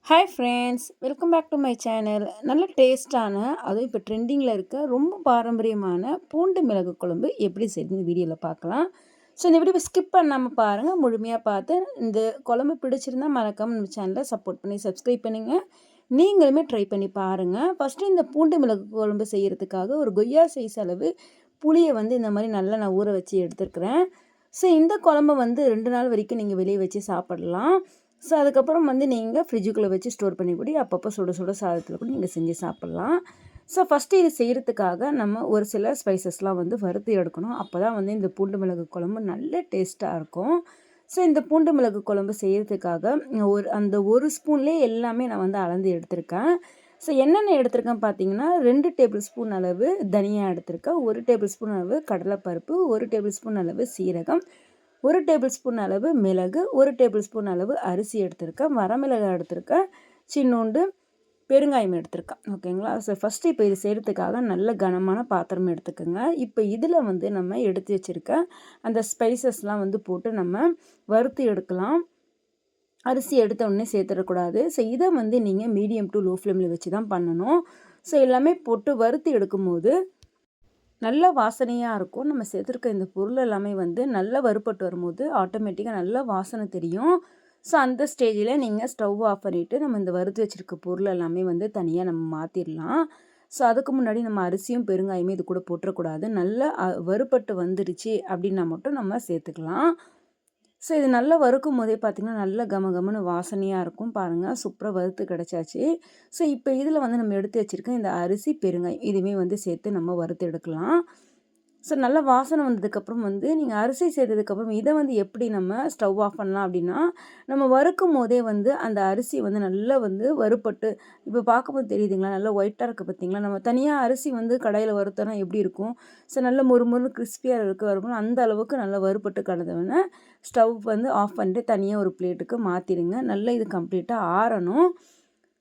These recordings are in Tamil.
Hi friends, welcome back to my channel. நல்ல டேஸ்ட்டான, அதுவும் இப்போ ட்ரெண்டிங்கில் இருக்க ரொம்ப பாரம்பரியமான பூண்டு மிளகு குழம்பு எப்படி செய்யுது இந்த வீடியோவில் பார்க்கலாம். ஸோ இந்த வீடியோவை ஸ்கிப் பண்ணாமல் பாருங்கள், முழுமையாக பார்த்து இந்த குழம்பு பிடிச்சிருந்தா மறக்காமல் நம்ம சேனலை சப்போர்ட் பண்ணி சப்ஸ்கிரைப் பண்ணுங்கள். நீங்களுமே ட்ரை பண்ணி பாருங்கள். ஃபஸ்ட்டு இந்த பூண்டு மிளகு குழம்பு செய்கிறதுக்காக ஒரு கொய்யா சைஸ் அளவு புளியை இந்த மாதிரி நல்லா நான் ஊற வச்சு எடுத்துருக்கிறேன். ஸோ இந்த குழம்பு 2 நாள் வரைக்கும் நீங்கள் வெளியே வச்சு சாப்பிடலாம். ஸோ அதுக்கப்புறம் நீங்கள் ஃப்ரிட்ஜுக்குள்ளே வச்சு ஸ்டோர் பண்ணி கூட அப்பப்போ சுட சுட சாதத்தில் கூட நீங்கள் செஞ்சு சாப்பிட்லாம். ஸோ ஃபஸ்ட்டு இது செய்கிறதுக்காக நம்ம ஒரு சில ஸ்பைசஸ்லாம் வறுத்து எடுக்கணும். அப்போ தான் இந்த பூண்டு மிளகு குழம்பு நல்ல டேஸ்ட்டாக இருக்கும். ஸோ இந்த பூண்டு மிளகு குழம்பு செய்கிறதுக்காக அந்த ஒரு ஸ்பூன்லேயே எல்லாமே நான் அளந்து எடுத்திருக்கேன். ஸோ என்னென்ன எடுத்திருக்கேன் பார்த்தீங்கன்னா, 2 டேபிள் ஸ்பூன் அளவு தனியா எடுத்திருக்கேன், 1 டேபிள் ஸ்பூன் அளவு கடலைப்பருப்பு, 1 டேபிள் ஸ்பூன் அளவு சீரகம், 1 டேபிள் ஸ்பூன் அளவு மிளகு, 1 டேபிள் ஸ்பூன் அளவு அரிசி எடுத்திருக்கேன், வரமிளகாய் எடுத்திருக்கேன், சின்னோண்டு பெருங்காயம் எடுத்திருக்கேன். ஓகேங்களா? ஸோ ஃபஸ்ட்டு இப்போ இது செய்கிறதுக்காக நல்ல கனமான பாத்திரம் எடுத்துக்கோங்க. இப்போ இதில் நம்ம எடுத்து வச்சுருக்க அந்த ஸ்பைசஸ்லாம் போட்டு நம்ம வறுத்து எடுக்கலாம். அரிசி எடுத்த உடனே சேர்த்துடக்கூடாது. ஸோ இதை நீங்கள் மீடியம் டு லோ ஃப்ளேமில் வச்சு தான் பண்ணணும். ஸோ எல்லாமே போட்டு வறுத்து எடுக்கும்போது நல்ல வாசனையாக இருக்கும். நம்ம சேர்த்துருக்க இந்த பொருள் எல்லாமே நல்லா வறுபட்டு வரும்போது ஆட்டோமேட்டிக்காக நல்ல வாசனை தெரியும். ஸோ அந்த ஸ்டேஜில் நீங்கள் ஸ்டவ் ஆஃப் பண்ணிவிட்டு நம்ம இந்த வறுத்து வச்சுருக்க பொருள் எல்லாமே தனியாக நம்ம மாற்றிடலாம். ஸோ அதுக்கு முன்னாடி நம்ம அரிசியும் பெருங்காயமே இது கூட போட்டுறக்கூடாது. நல்லா வறுபட்டு வந்துடுச்சு அப்படின்னா மட்டும் நம்ம சேர்த்துக்கலாம். ஸோ இது நல்லா வறுக்கும் போதே பார்த்திங்கன்னா நல்ல கமகமன்னு வாசனையாக இருக்கும். பாருங்கள், சூப்பராக வறுத்து கிடச்சாச்சு. ஸோ இப்போ இதில் நம்ம எடுத்து வச்சுருக்க இந்த அரிசி பெருங்காயம் இதுவுமே சேர்த்து நம்ம வறுத்து எடுக்கலாம். ஸோ நல்ல வாசனை வந்ததுக்கப்புறம் நீங்கள் அரிசி சேர்த்ததுக்கப்புறம் இதை எப்படி நம்ம ஸ்டவ் ஆஃப் பண்ணலாம் அப்படின்னா, நம்ம வறுக்கும் போதே அந்த அரிசி நல்லா வறுபட்டு இப்போ பார்க்கும்போது தெரியுதுங்களா, நல்லா ஒயிட்டாக இருக்குது பார்த்தீங்களா. நம்ம தனியாக அரிசி கடாயில் வறுத்தோன்னா எப்படி இருக்கும், ஸோ நல்ல மொறுமொறு கிறிஸ்பியாக வறுக்கணும். அந்த அளவுக்கு நல்லா வறுபட்டு கிடந்தவொடனே ஸ்டவ் ஆஃப் பண்ணிட்டு தனியாக ஒரு பிளேட்டுக்கு மாற்றிடுங்க. நல்லா இது கம்ப்ளீட்டாக ஆறணும்.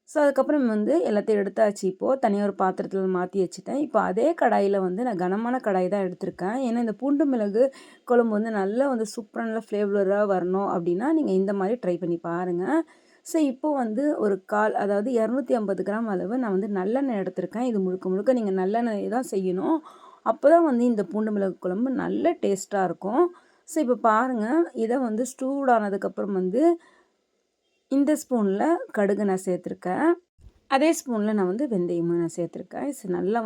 ஸோ அதுக்கப்புறம் எல்லாத்தையும் எடுத்தாச்சு. இப்போது தனியாக ஒரு பாத்திரத்தில் மாற்றி வச்சுட்டேன். இப்போ அதே கடாயில் நான் கனமான கடாய் தான் எடுத்திருக்கேன். ஏன்னா இந்த பூண்டு மிளகு குழம்பு நல்லா சூப்பராக நல்லா ஃப்ளேவராக வரணும் அப்படின்னா நீங்கள் இந்த மாதிரி ட்ரை பண்ணி பாருங்கள். ஸோ இப்போது ஒரு கால், அதாவது 250 கிராம் அளவு நான் நல்லெண்ணெய் எடுத்திருக்கேன். இது முழுக்க முழுக்க நீங்கள் நல்லெண்ணெய் தான் செய்யணும். அப்போ தான் இந்த பூண்டு மிளகு குழம்பு நல்ல டேஸ்ட்டாக இருக்கும். ஸோ இப்போ பாருங்கள், இதை சூடானதுக்கப்புறம் இந்த ஸ்பூனில் கடுகு நான் சேர்த்துருக்கேன். அதே ஸ்பூனில் நான் வெந்தயமும் நான் சேர்த்துருக்கேன். ஸோ நல்லா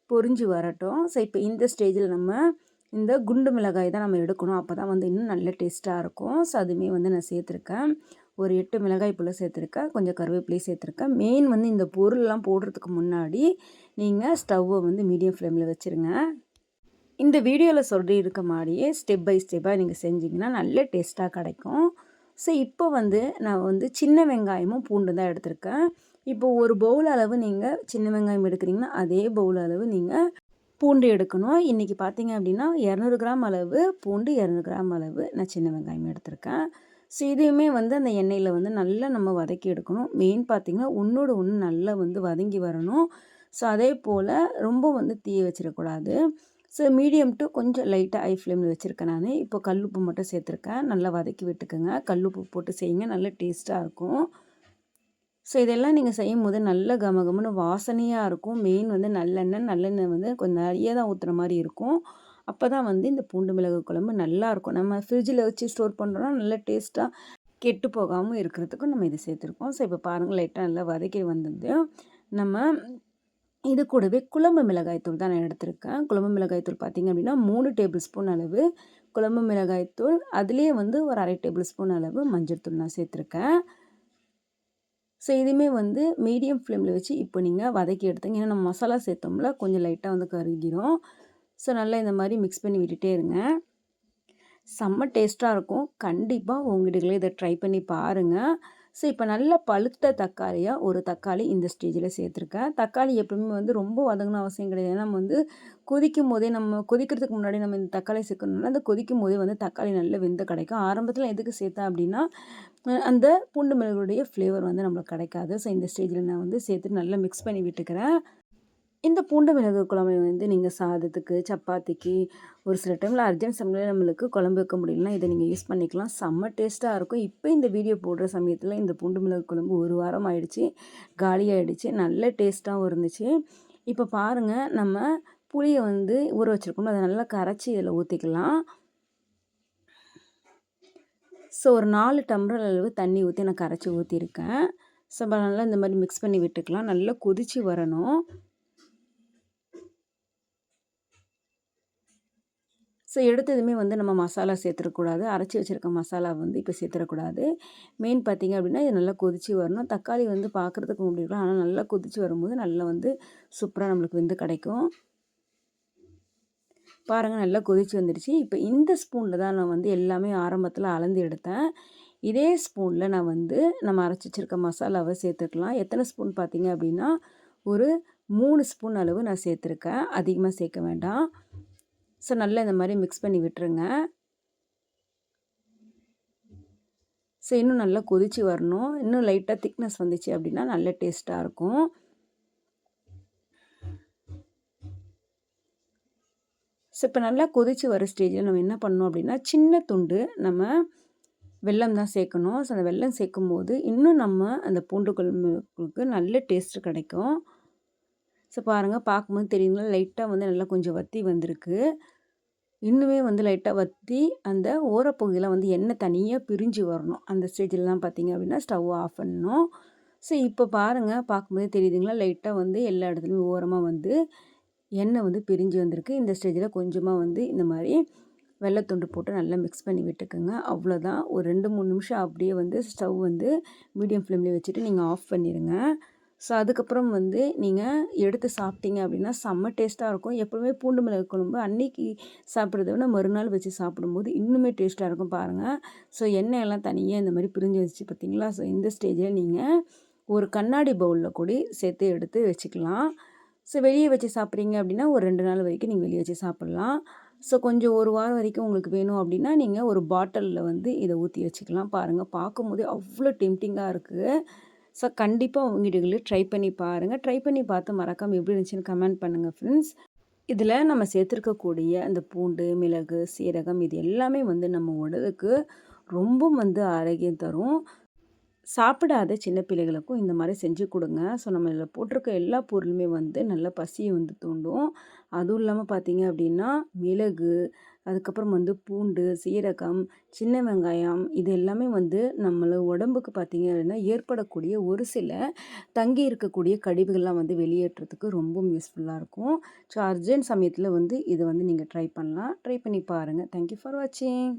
பொரிஞ்சு வரட்டும். ஸோ இப்போ இந்த ஸ்டேஜில் நம்ம இந்த குண்டு மிளகாய் தான் நம்ம எடுக்கணும். அப்போ தான் இன்னும் நல்ல டேஸ்ட்டாக இருக்கும். ஸோ அதுவுமே நான் சேர்த்துருக்கேன். ஒரு 8 மிளகாய் போல் சேர்த்துருக்கேன். கொஞ்சம் கருவேப்பிலையும் சேர்த்துருக்கேன். மெயின் இந்த பொருள்லாம் போடுறதுக்கு முன்னாடி நீங்கள் ஸ்டவ்வை மீடியம் ஃப்ளேமில் வச்சுருங்க. இந்த வீடியோவில் சொல்லியிருக்க மாதிரியே ஸ்டெப் பை ஸ்டெப்பாக நீங்கள் செஞ்சிங்கன்னா நல்ல டேஸ்ட்டாக கிடைக்கும். ஸோ இப்போ நான் சின்ன வெங்காயமும் பூண்டு தான் எடுத்திருக்கேன். இப்போ ஒரு பவுல் அளவு நீங்கள் சின்ன வெங்காயம் எடுக்கிறீங்கன்னா அதே பவுல் அளவு நீங்கள் பூண்டு எடுக்கணும். இன்றைக்கி பார்த்தீங்க அப்படின்னா 200 கிராம் அளவு பூண்டு, 200 கிராம் அளவு நான் சின்ன வெங்காயம் எடுத்திருக்கேன். ஸோ இதையுமே அந்த எண்ணெயில் நல்லா நம்ம வதக்கி எடுக்கணும். மெயின் பார்த்திங்கன்னா ஒன்றோடு ஒன்று நல்லா வதங்கி வரணும். ஸோ அதே போல் ரொம்ப தீய வச்சிடக்கூடாது. ஸோ மீடியம் டு கொஞ்சம் லைட்டாக ஹை ஃப்ளேமில் வச்சுருக்கேன் நான். இப்போ கல்லுப்பு மட்டும் சேர்த்துருக்கேன். நல்லா வதக்கி விட்டுக்கோங்க. கல்லுப்பு போட்டு செய்யுங்க, நல்ல டேஸ்ட்டாக இருக்கும். ஸோ இதெல்லாம் நீங்கள் செய்யும்போது நல்ல கமகமன்னு வாசனையாக இருக்கும். மெயின் நல்லெண்ணெய் கொஞ்சம் நிறைய தான் ஊற்றுற மாதிரி இருக்கும். அப்போ தான் இந்த பூண்டு மிளகு குழம்பு நல்லாயிருக்கும். நம்ம ஃப்ரிட்ஜில் வச்சு ஸ்டோர் பண்ணுறோன்னா நல்ல டேஸ்ட்டாக கெட்டு போகாமல் இருக்கிறதுக்கும் நம்ம இதை சேர்த்துருக்கோம். ஸோ இப்போ பாருங்கள், லைட்டாக நல்லா வதக்கி வந்தது. நம்ம இது கூடவே குழம்பு மிளகாய்த்தூள் தான் நான் எடுத்திருக்கேன். குழம்பு மிளகாய்த்தூள் பார்த்திங்க அப்படின்னா 3 டேபிள் ஸ்பூன் அளவு குழம்பு மிளகாய்த்தூள், அதுலேயே ஒரு அரை டேபிள் ஸ்பூன் அளவு மஞ்சள் தூள் நான் சேர்த்துருக்கேன். ஸோ இதுவுமே மீடியம் ஃப்ளேமில் வச்சு இப்போ நீங்கள் வதக்கி எடுத்தீங்க. ஏன்னா நம்ம மசாலா சேர்த்தோம்ல, கொஞ்சம் லைட்டாக கருகிடும். ஸோ நல்லா இந்த மாதிரி மிக்ஸ் பண்ணி விட்டுட்டே இருங்க. செம்ம டேஸ்ட்டாக இருக்கும். கண்டிப்பாக உங்ககிட்டங்களே இதை ட்ரை பண்ணி பாருங்கள். ஸோ இப்போ நல்ல பழுத்த தக்காளியாக ஒரு தக்காளி இந்த ஸ்டேஜில் சேர்த்துருக்கேன். தக்காளி எப்பவுமே ரொம்ப வதங்கணும் அவசியம் கிடையாது. நம்ம கொதிக்கும் போதே, நம்ம கொதிக்கிறதுக்கு முன்னாடி நம்ம இந்த தக்காளி சேர்க்கணும்னா அந்த கொதிக்கும் போதே தக்காளி நல்லா வெந்து கிடைக்கும். ஆரம்பத்தில் எதுக்கு சேர்த்தேன் அப்படின்னா அந்த பூண்டு மிளகுடைய ஃப்ளேவர் நம்மளுக்கு கிடைக்காது. ஸோ இந்த ஸ்டேஜில் நான் சேர்த்துட்டு நல்லா மிக்ஸ் பண்ணி விட்டுக்கிறேன். இந்த பூண்டு மிளகு குழம்பு வந்து நீங்கள் சாதத்துக்கு, சப்பாத்திக்கு, ஒரு சில டைமில் அர்ஜென்ட் சமையல் நம்மளுக்கு குழம்பு வைக்க முடியலனா இதை நீங்கள் யூஸ் பண்ணிக்கலாம். செம்ம டேஸ்ட்டாக இருக்கும். இப்போ இந்த வீடியோ போடுற சமயத்தில் இந்த பூண்டு மிளகு குழம்பு 1 வாரம் ஆயிடுச்சு, காலியாகிடுச்சு. நல்ல டேஸ்ட்டாகவும் இருந்துச்சு. இப்போ பாருங்கள், நம்ம புளியை வந்து ஊற வச்சுருக்கோம், அதை நல்லா கரைச்சி இதில் ஊற்றிக்கலாம். ஸோ ஒரு 4 டம்ளர் அளவு தண்ணி ஊற்றி நான் கரைச்சி ஊற்றிருக்கேன். ஸோ நல்லா இந்த மாதிரி மிக்ஸ் பண்ணி விட்டுக்கலாம். நல்லா கொதித்து வரணும். ஸோ எடுத்ததுமே வந்து நம்ம மசாலா சேர்த்துடக்கூடாது. அரைச்சி வச்சுருக்க மசாலா வந்து இப்போ சேர்த்துடக்கூடாது. மெயின் பார்த்திங்க அப்படின்னா இது நல்லா கொதித்து வரணும். தக்காளி வந்து பார்க்குறதுக்கு முடியலாம், ஆனால் நல்லா கொதித்து வரும்போது நல்லா வந்து சூப்பராக நம்மளுக்கு வந்து கிடைக்கும். பாருங்கள், நல்லா கொதித்து வந்துடுச்சு. இப்போ இந்த ஸ்பூனில் தான் நான் வந்து எல்லாமே ஆரம்பத்தில் அளந்து எடுத்தேன். இதே ஸ்பூனில் நான் வந்து நம்ம அரைச்சி வச்சுருக்க மசாலாவை சேர்த்துக்கலாம். எத்தனை ஸ்பூன் பார்த்திங்க அப்படின்னா ஒரு 3 ஸ்பூன் அளவு நான் சேர்த்துருக்கேன். அதிகமாக சேர்க்க வேண்டாம். ஸோ நல்லா இந்த மாதிரி மிக்ஸ் பண்ணி விட்டுருங்க. ஸோ இன்னும் நல்லா கொதித்து வரணும். இன்னும் லைட்டாக திக்னஸ் வந்துச்சு அப்படின்னா நல்ல டேஸ்ட்டாக இருக்கும். ஸோ இப்போ நல்லா கொதித்து வர ஸ்டேஜில் நம்ம என்ன பண்ணணும் அப்படின்னா சின்ன துண்டு நம்ம வெல்லம் தான் சேர்க்கணும். ஸோ அந்த வெல்லம் சேர்க்கும்போது இன்னும் நம்ம அந்த பூண்டு குழம்புக்கு நல்ல டேஸ்ட்டு கிடைக்கும். ஸோ பாருங்கள், பார்க்கும்போது தெரியுங்களா, லைட்டாக வந்து நல்லா கொஞ்சம் வத்தி வந்திருக்கு. இன்னுமே வந்து லைட்டாக வற்றி அந்த ஓரப்பகுதியில் வந்து எண்ணெய் தனியாக பிரிஞ்சு வரணும். அந்த ஸ்டேஜிலலாம் பார்த்திங்க அப்படின்னா ஸ்டவ் ஆஃப் பண்ணணும். ஸோ இப்போ பாருங்கள், பார்க்கும்போதே தெரியுதுங்களா, லைட்டாக வந்து எல்லா இடத்துலையும் ஓரமாக வந்து எண்ணெய் வந்து பிரிஞ்சு வந்திருக்கு. இந்த ஸ்டேஜில் கொஞ்சமாக வந்து இந்த மாதிரி வெள்ளைத்துண்டு போட்டு நல்லா மிக்ஸ் பண்ணி விட்டுக்குங்க. அவ்வளோதான். ஒரு 2-3 நிமிஷம் அப்படியே வந்து ஸ்டவ் வந்து மீடியம் ஃப்ளேம்லேயே வச்சுட்டு நீங்கள் ஆஃப் பண்ணிடுங்க. ஸோ அதுக்கப்புறம் வந்து நீங்கள் எடுத்து சாப்பிட்டீங்க அப்படின்னா செம்ம டேஸ்ட்டாக இருக்கும். எப்போவுமே பூண்டு மிளகு குழம்பு அன்றைக்கி சாப்பிட்றத விட மறுநாள் வச்சு சாப்பிடும்போது இன்னுமே டேஸ்ட்டாக இருக்கும் பாருங்கள். ஸோ எண்ணெயெல்லாம் தனியாக இந்த மாதிரி பிரிஞ்சு வச்சு பார்த்தீங்களா. ஸோ இந்த ஸ்டேஜில் நீங்கள் ஒரு கண்ணாடி பவுலில் கூட சேர்த்து எடுத்து வச்சுக்கலாம். ஸோ வெளியே வச்சு சாப்பிட்றீங்க அப்படின்னா ஒரு 2 நாள் வரைக்கும் நீங்கள் வெளியே வச்சு சாப்பிட்லாம். ஸோ கொஞ்சம் 1 வாரம் வரைக்கும் உங்களுக்கு வேணும் அப்படின்னா நீங்கள் ஒரு பாட்டிலில் வந்து இதை ஊற்றி வச்சுக்கலாம். பாருங்கள், பார்க்கும்போதே அவ்வளோ டெம்டிங்காக இருக்குது. ஸோ கண்டிப்பாக உங்கள் வீடுகளில் ட்ரை பண்ணி பாருங்கள். ட்ரை பண்ணி பார்த்து மறக்காமல் எப்படி இருந்துச்சுன்னு கமெண்ட் பண்ணுங்கள் ஃப்ரெண்ட்ஸ். இதில் நம்ம சேர்த்துருக்கக்கூடிய அந்த பூண்டு, மிளகு, சீரகம் இது எல்லாமே வந்து நம்ம உடலுக்கு ரொம்ப வந்து ஆரோக்கியம் தரும். சாப்பிடாத சின்ன பிள்ளைகளுக்கும் இந்த மாதிரி செஞ்சு கொடுங்க. ஸோ நம்ம இதில் போட்டிருக்க எல்லா பொருளுமே வந்து நல்ல பசியை வந்து தூண்டும். அதுவும் இல்லாமல் பார்த்தீங்க அப்படின்னா மிளகு, அதுக்கப்புறம் வந்து பூண்டு, சீரகம், சின்ன வெங்காயம் இது எல்லாமே வந்து நம்மள உடம்புக்கு பார்த்திங்க அப்படின்னா ஏற்படக்கூடிய ஒரு சில தங்கி இருக்கக்கூடிய கழிவுகள்லாம் வந்து வெளியேற்றுறதுக்கு ரொம்ப யூஸ்ஃபுல்லாக இருக்கும். ஸோ அர்ஜென்ட் சமயத்தில் வந்து இதை வந்து நீங்கள் ட்ரை பண்ணலாம். ட்ரை பண்ணி பாருங்கள். தேங்க்யூ ஃபார் வாட்சிங்.